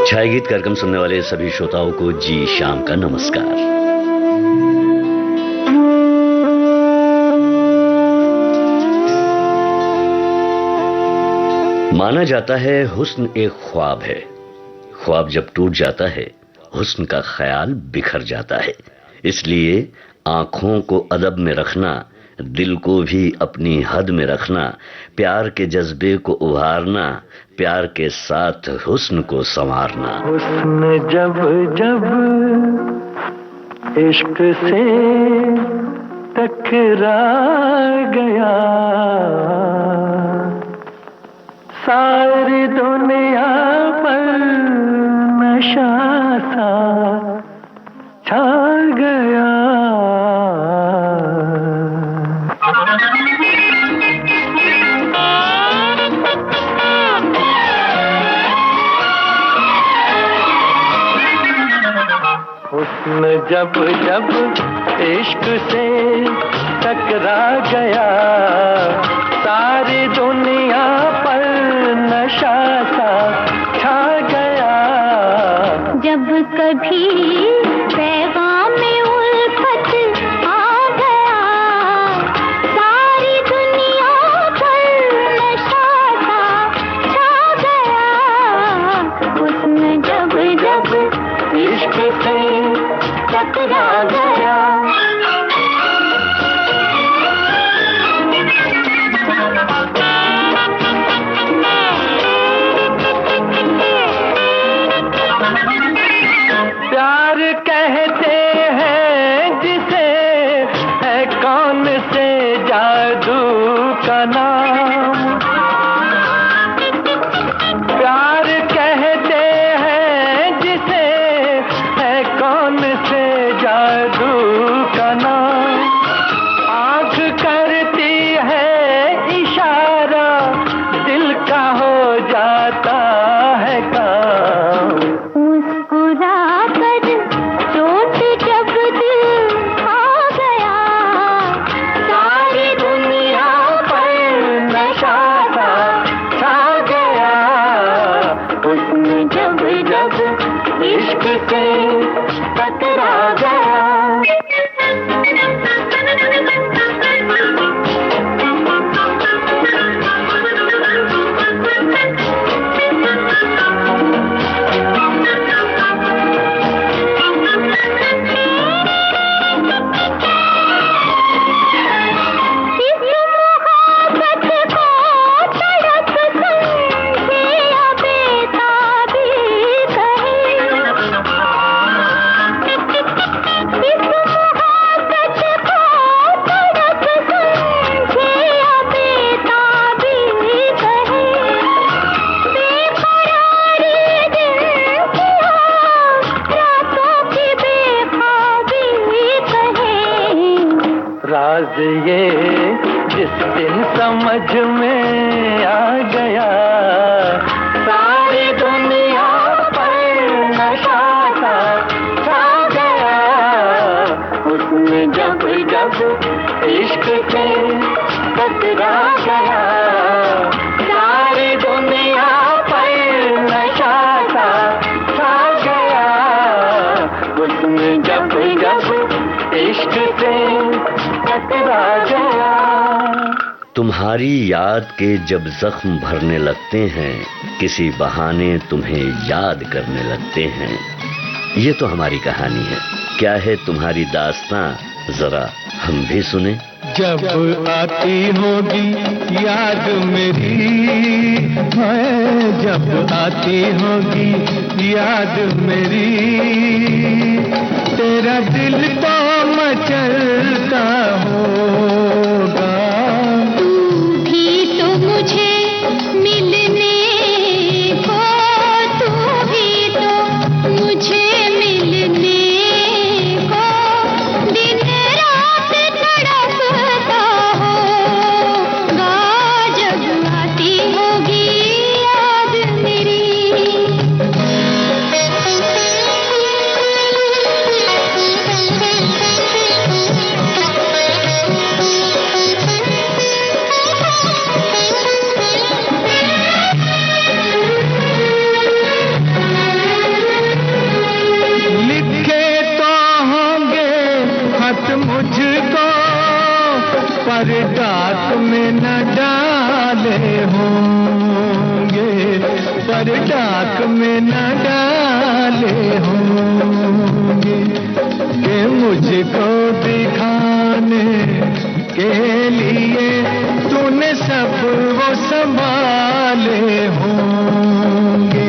छाया गीत कार्यक्रम सुनने वाले सभी श्रोताओं को जी शाम का नमस्कार। माना जाता है हुस्न एक ख्वाब है, ख्वाब जब टूट जाता है हुस्न का ख्याल बिखर जाता है। इसलिए आंखों को अदब में रखना, दिल को भी अपनी हद में रखना, प्यार के जज्बे को उभारना, प्यार के साथ हुस्न को संवारना। हुस्न जब जब इश्क से टकरा गया, सारी दुनिया पर नशा सा छा गया। हुस्न जब जब इश्क से टकरा गया, सारी दुनिया पर नशा सा छा गया। जब कभी पैगाम में उल्फत आ गया, सारी दुनिया पर नशा सा छा गया। हुस्न जब जब इश्क से टकरा गया, प्यार कहते हैं जिसे, है कौन से जादू का नाम। प्यार कहते हैं जिसे, है कौन से जादू का नाम। आँख करती है इशारा, दिल का हो जाता है काम। मुस्कुरा कर चोट जब दिल खा गया, सारी दुनिया पर नशा सा छा गया। हुस्न जब जब इश्क से टकरा गया। राज ये जिस दिन समझ में आ गया, सारी दुनिया पर नशा सा छा गया। हुस्न जब जब इश्क से टकरा गया, सारी दुनिया पर नशा सा छा गया। हुस्न जब जब इश्क से टकरा गया। तुम्हारी याद के जब जख्म भरने लगते हैं, किसी बहाने तुम्हें याद करने लगते हैं। ये तो हमारी कहानी है, क्या है तुम्हारी दास्तां, जरा हम भी सुने। जब आती होगी याद मेरी, जब आती होगी याद मेरी, तेरा दिल तो मचलता होगा। तू भी तो मुझे मिलने को, तू भी तो मुझे मिलने को, दिन रात तड़पता होगा। जब आती होगी याद मेरी। पर डाक में न डाले होंगे, पर डाक में न डाले होंगे, कि मुझको दिखाने के लिए तूने सब वो संभाले होंगे।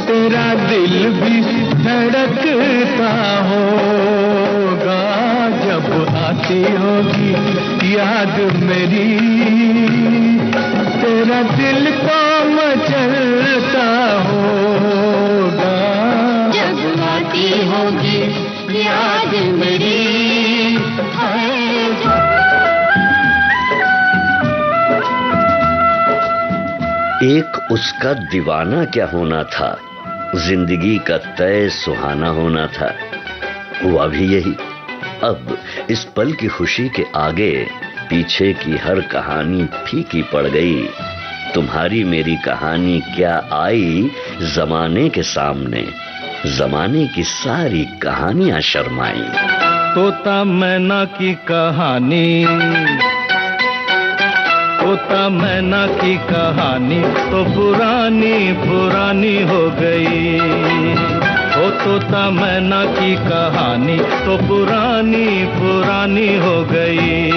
तेरा दिल भी धड़कता होगा जब आती होगी याद मेरी, तेरा दिल को मचलता होगा जब आती होगी याद मेरी। एक उसका दीवाना क्या होना था, जिंदगी का तय सुहाना होना था, हुआ भी यही। अब इस पल की खुशी के आगे पीछे की हर कहानी फीकी पड़ गई। तुम्हारी मेरी कहानी क्या आई जमाने के सामने, जमाने की सारी कहानियां शर्माई। तोता मैना की कहानी, तोता मैना की कहानी तो पुरानी पुरानी हो गई। ओ तोता मैना की कहानी तो पुरानी पुरानी हो गई।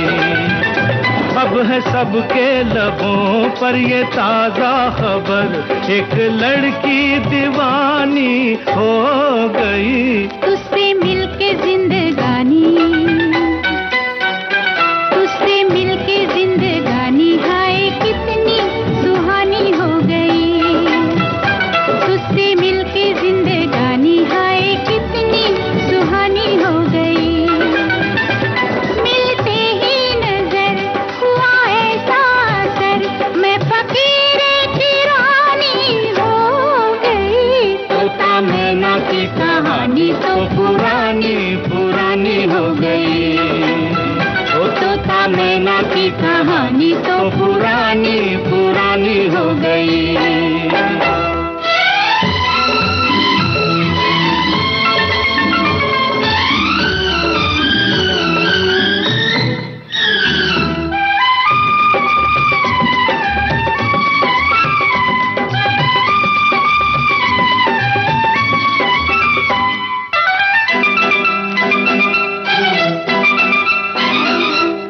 अब है सबके लबों पर ये ताजा खबर, एक लड़की दीवानी हो गई। तुझसे मिलके जिंदगानी, तुझसे मिलके जिंदगानी हाय कितनी सुहानी हो गई। तुझसे मिलके जिंदगानी हाय कितनी सुहानी हो गई। मिलते ही नजर हुआ ऐसा असर, मैं फकीर की रानी हो गई। तोता मैना की कहानी तो पुरानी पुरानी हो गई। ओ तोता मैना की कहानी तो पुरानी पुरानी हो गई।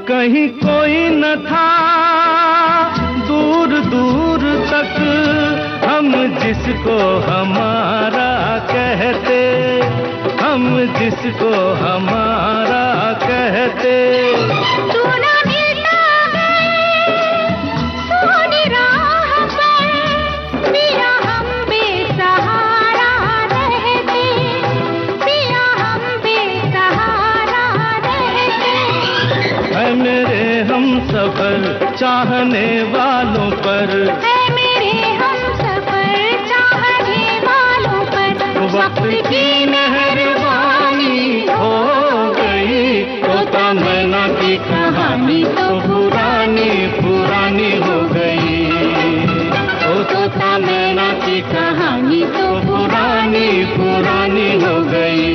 कहीं कोई न था दूर दूर तक, हम जिसको हमारा कहते, हम जिसको हमारा कहते। तू ना मिलता है सोनी राह पर, पिया हम बेसहारा रहते, पिया हम बेसहारा रहते। है मेरे हम सफर चाहने वालों पर, है मेरे हम सफर चाहने वालों पर, वक्त की मेहरबानी हो गई। तोता मैना की कहानी तो पुरानी पुरानी हो गई। ओ तोता मैना की कहानी तो पुरानी पुरानी हो गई।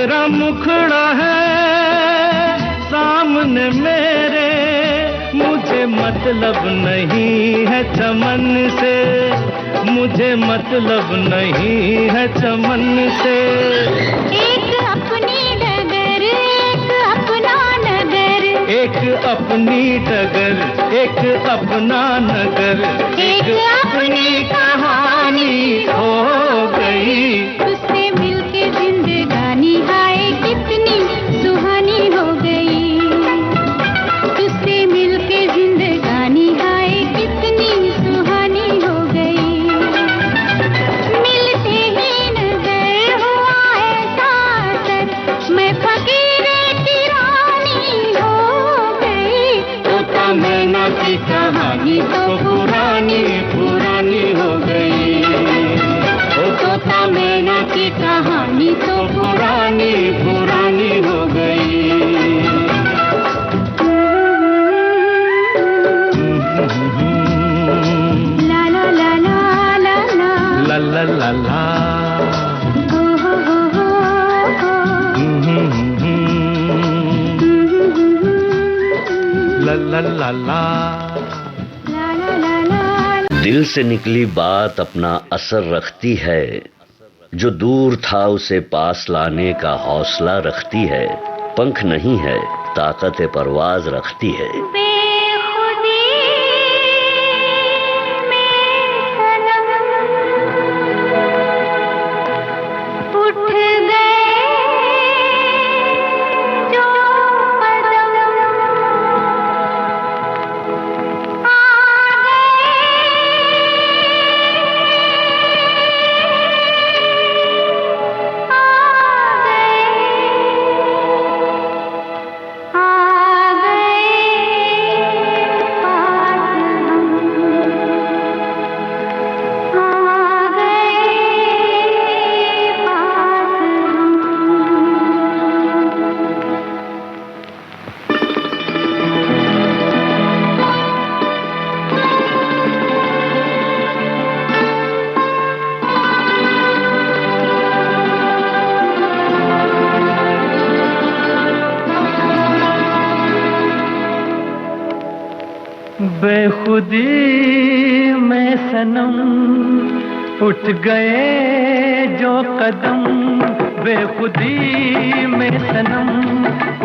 तेरा मुखड़ा है सामने मेरे, मुझे मतलब नहीं है चमन से, मुझे मतलब नहीं है चमन से। एक अपनी डगर एक अपना नगर, एक अपनी डगर एक अपना नगर, एक अपनी कहानी हो गई। तुझसे मिलके जिंदगानी हाय कितनी सुहानी हो गई, तुझसे मिलके जिंदगानी हाय कितनी सुहानी हो गई। मिलते ही नजर हुआ ऐसा असर, मैं फकीर की रानी हो गई। तोता मैना की कहानी तो पुरानी पुरानी हो गई, तोता मैना की कहानी तो पुरानी पुरानी हो गई। ला ला ला ला ला ला ला ला ला ला, हो हो हो ला ला ला ला। ला ला ला ला। दिल से निकली बात अपना असर रखती है, जो दूर था उसे पास लाने का हौसला रखती है। पंख नहीं है ताकत परवाज रखती है। बेखुदी में सनम उठ गए जो कदम, बेखुदी में सनम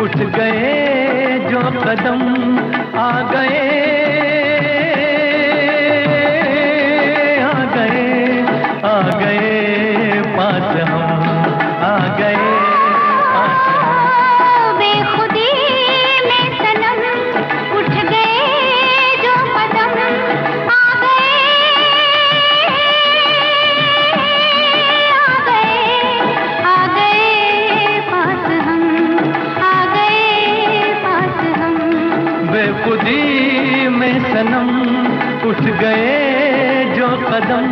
उठ गए जो कदम, बेखुदी में सनम उठ गए जो कदम, आ गए आ गए आ गए पास हम, आ गए पास हम। बेखुदी में सनम उठ गए जो कदम, आ गए आ गए पास हम, आ गए पास हम। बेखुदी में सनम उठ गए जो कदम।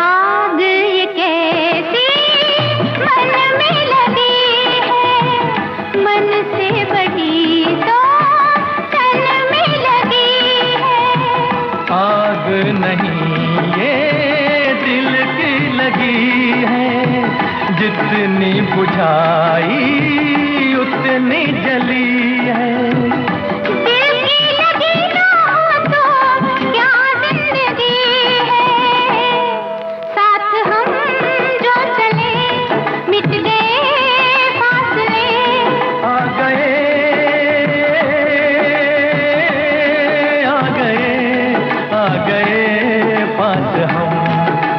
आग ये कैसी मन में लगी है, मन से बड़ी तो तन में लगी है। आग नहीं ये दिल की लगी है, जितनी बुझाई उतनी जली है। दिल की लगी ना हो तो क्या जिंदगी है, साथ हम जो चले मिट गए फासले। आ गए आ गए आ गए पास हम,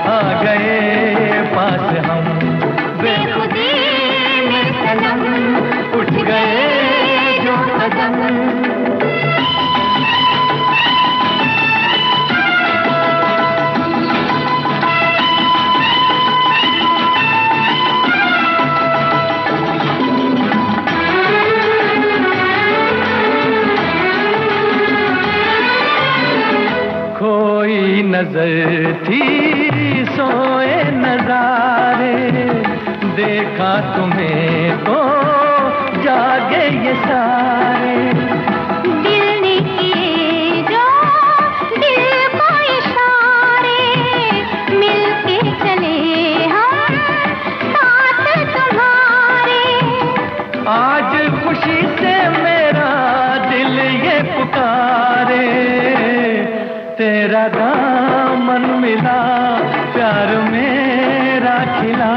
आ गए पास हम। बेखुदी में सनम उठ गए जो कदम। खोई नजर थी सोए नजारे, देखा तुम्हें तो जागे ये सारे। दिल ने किए जो दिल को इशारे, मिलके चले हम साथ तुम्हारे। आज खुशी से मेरा दिल ये पुकारे, तेरा दामन मिला प्यार मेरा खिला।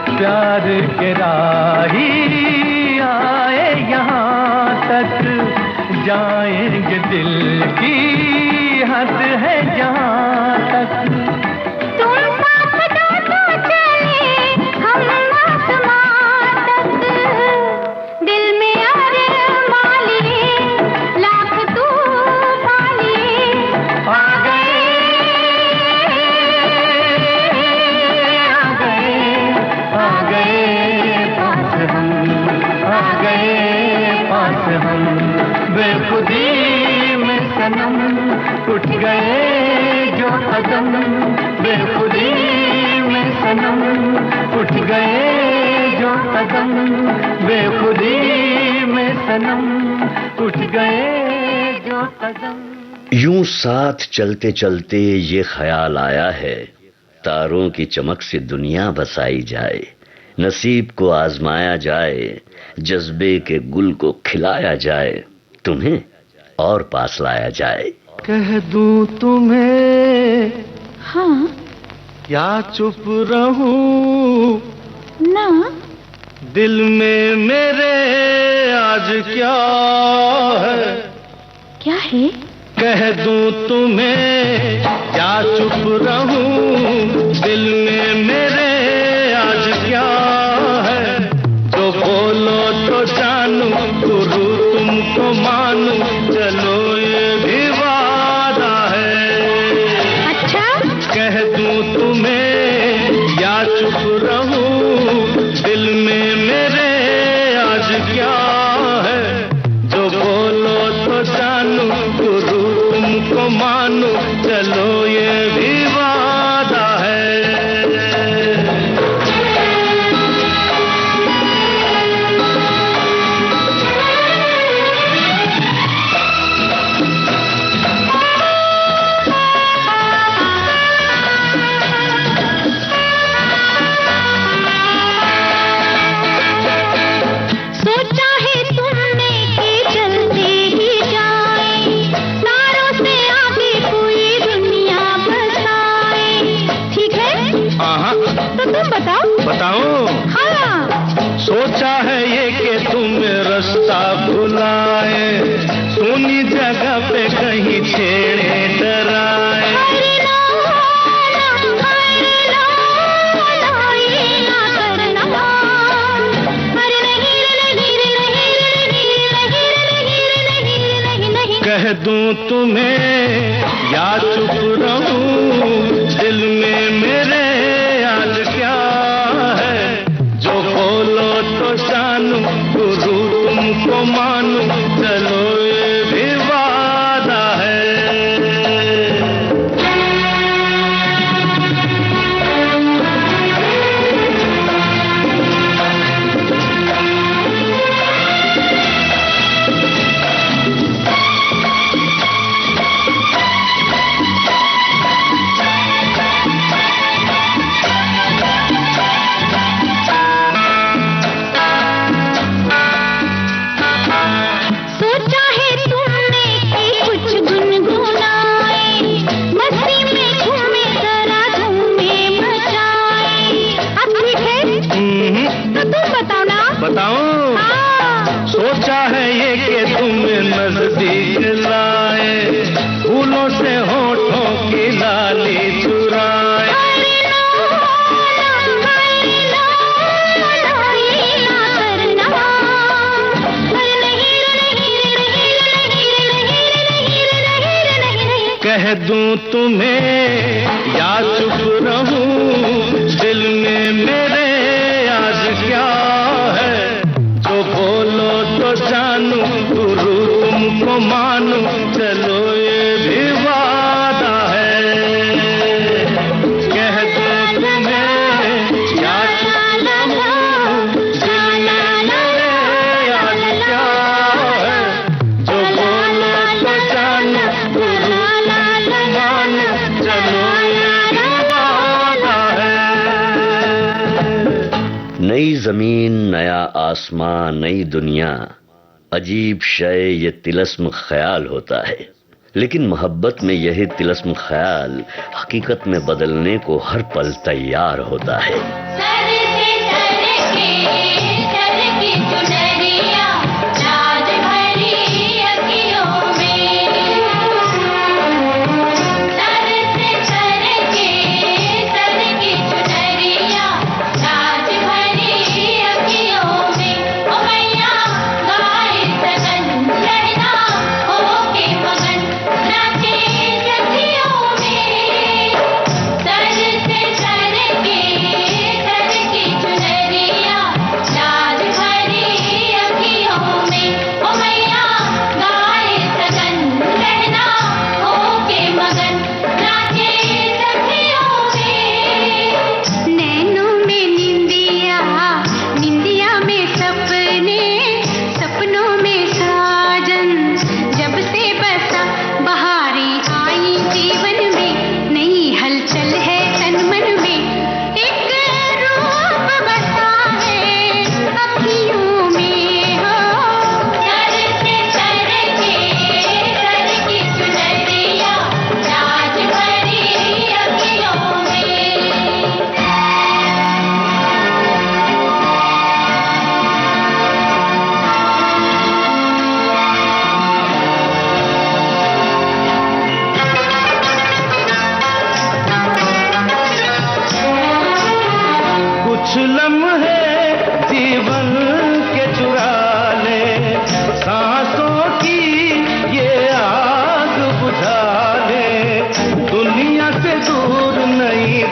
प्यार के राही आए यहाँ तक, जाएंगे दिल की हद है जहाँ तक। तुम साथ दो तो चले हम आसमां तक, दिल में अरमां लिए लाख तूफान लिए। आ गए पास हम, बेखुदी में सनम उठ गए जो कदम। बेखुदी में सनम उठ गए जो कदम, बेखुदी में सनम उठ गए जो कदम। यूं साथ चलते चलते ये ख्याल आया है, तारों की चमक से दुनिया बसाई जाए, नसीब को आजमाया जाए, जज्बे के गुल को खिलाया जाए, तुम्हें और पास लाया जाए। कह दूं तुम्हें हाँ या चुप रहूं ना, दिल में मेरे आज क्या है। क्या है? कह दूं तुम्हें या चुप रहूं, दिल में मेरे आज क्या है। जो बोलो तो जानू, गुरु तुमको मानू, चलो ये भी वादा है। अच्छा कह दूं तुम्हें या चुप रहूं, दिल में मेरे आज क्या है। जो बोलो तो जानू, गुरु तुमको मानू, चलो ये भी वादा है। सोचा है तुमने कि जल्दी ही जाए, तारों से आगे कोई दुनिया बसाए। ठीक है तो तुम बताओ। बताऊं? हाँ सोचा है ये कि तुम रास्ता भुलाए, सोनी जगह पे कहीं छेड़े डराए। हरे ना, ये ना करना। अरे नहीं। कह दूं तुम्हें या चुप रहूं, दिल में मेरे आज क्या है। जो बोलो तो जानू, गुरु तुमको मानू, चलो ये भी वादा है। सोचा कह दूं तुम्हें या चुप रहूं, दिल में मेरे आज क्या है, जो बोलो तो जानू, गुरु तुमको मानू, चलो ये भी वादा है। कह दूं तुम्हें या चुप रहूं, दिल में मेरे आज क्या है, जो बोलो तो जानू, गुरु तुमको मानू, चलो ये भी वादा है। नई जमीन, नया आसमां, नई दुनिया, अजीब शय ये तिलस्म ख्याल होता है। लेकिन मोहब्बत में यही तिलस्म ख्याल हकीकत में बदलने को हर पल तैयार होता है।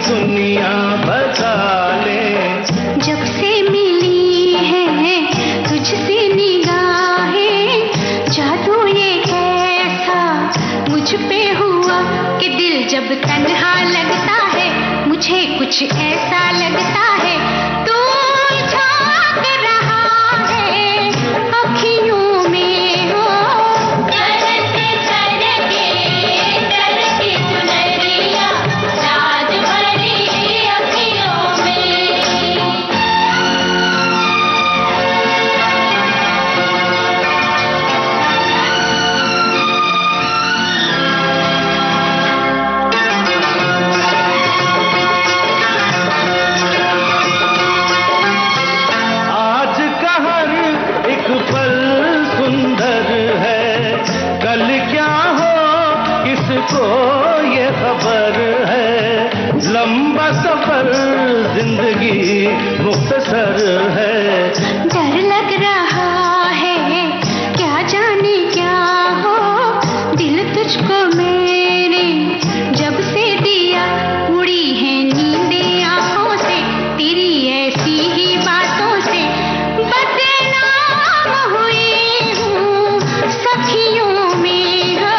दुनिया बचा ले। जब से मिली है तुझसे निगाहें, जादू ये कैसा मुझ पे हुआ कि दिल जब तन्हा लगता है, मुझे कुछ ऐसा लगता है तू झांक रहा है अखियों में हो। को ये खबर है, लंबा सफर जिंदगी मुख्तसर है। डर लग रहा है क्या जाने क्या हो, दिल तुझको मैंने जब से दिया, उड़ी है नींदें आंखों से तेरी ऐसी ही बातों से, बदनाम हुई हूँ सखियों में हो।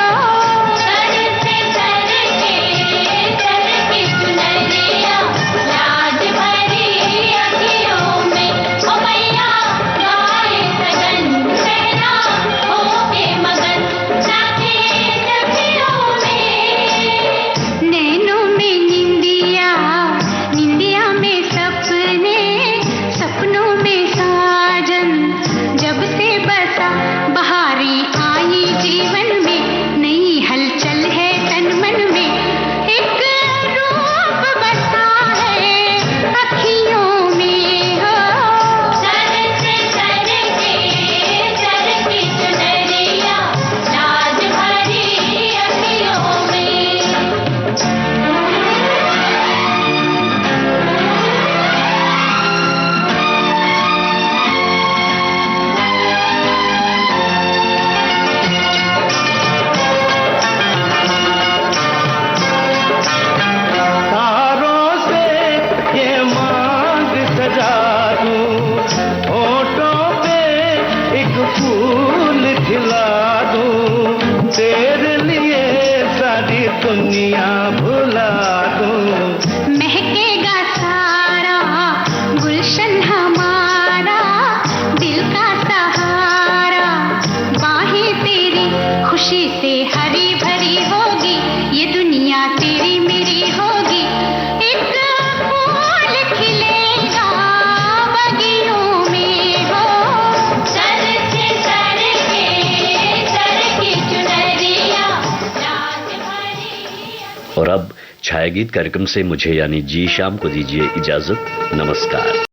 छायागीत कार्यक्रम से मुझे यानी जी शाम को दीजिए इजाजत। नमस्कार।